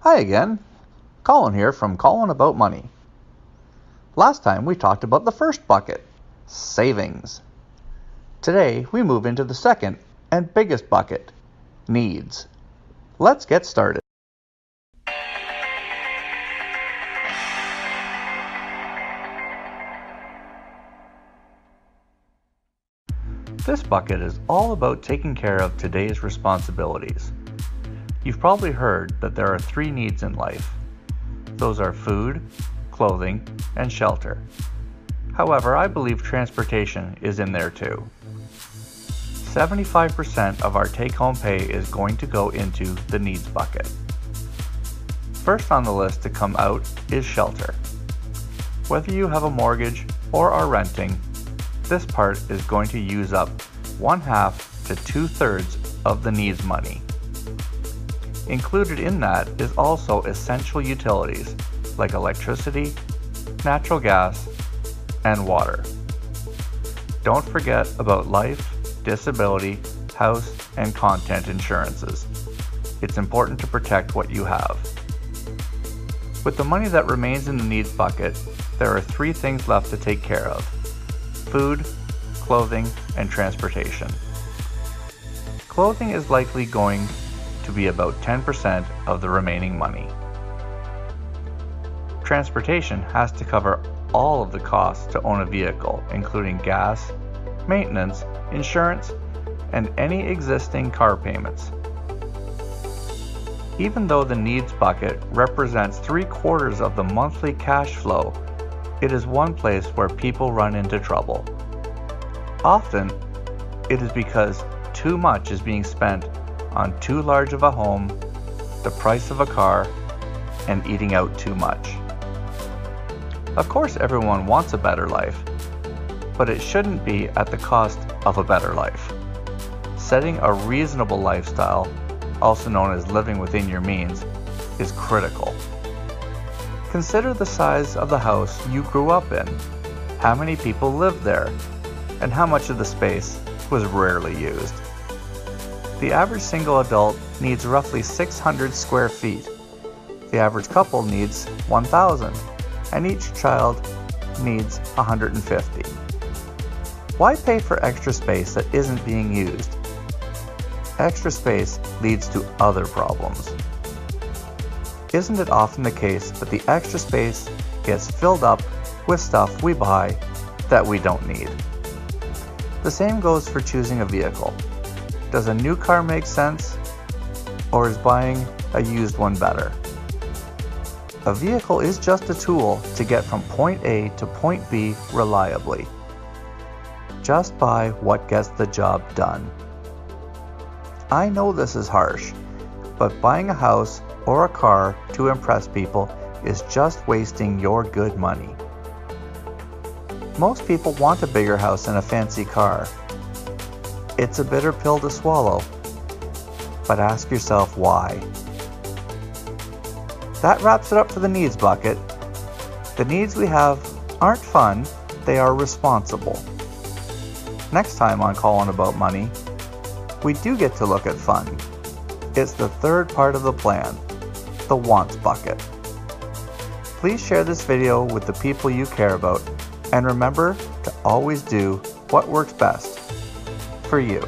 Hi again, Colin here from Colin About Money. Last time we talked about the first bucket, savings. Today we move into the second and biggest bucket, needs. Let's get started. This bucket is all about taking care of today's responsibilities. You've probably heard that there are three needs in life. Those are food, clothing, and shelter. However, I believe transportation is in there too. 75% of our take-home pay is going to go into the needs bucket. First on the list to come out is shelter. Whether you have a mortgage or are renting, this part is going to use up 1/2 to 2/3 of the needs money. Included in that is also essential utilities like electricity, natural gas, and water. Don't forget about life, disability, house, and content insurances. It's important to protect what you have. With the money that remains in the needs bucket, there are three things left to take care of: food, clothing, and transportation. Clothing is likely going to be about 10% of the remaining money. Transportation has to cover all of the costs to own a vehicle, including gas, maintenance, insurance, and any existing car payments. Even though the needs bucket represents 3/4 of the monthly cash flow, it is one place where people run into trouble. Often, it is because too much is being spent on too large of a home, the price of a car, and eating out too much. Of course, everyone wants a better life, but it shouldn't be at the cost of a better life. Setting a reasonable lifestyle, also known as living within your means, is critical. Consider the size of the house you grew up in, how many people lived there, and how much of the space was rarely used. The average single adult needs roughly 600 square feet. The average couple needs 1,000, and each child needs 150. Why pay for extra space that isn't being used? Extra space leads to other problems. Isn't it often the case that the extra space gets filled up with stuff we buy that we don't need? The same goes for choosing a vehicle. Does a new car make sense, or is buying a used one better? A vehicle is just a tool to get from point A to point B reliably. Just buy what gets the job done. I know this is harsh, but buying a house or a car to impress people is just wasting your good money. Most people want a bigger house and a fancy car. It's a bitter pill to swallow, but ask yourself why. That wraps it up for the needs bucket. The needs we have aren't fun, they are responsible. Next time on Colin About Money, we do get to look at fun. It's the third part of the plan, the wants bucket. Please share this video with the people you care about, and remember to always do what works best for you.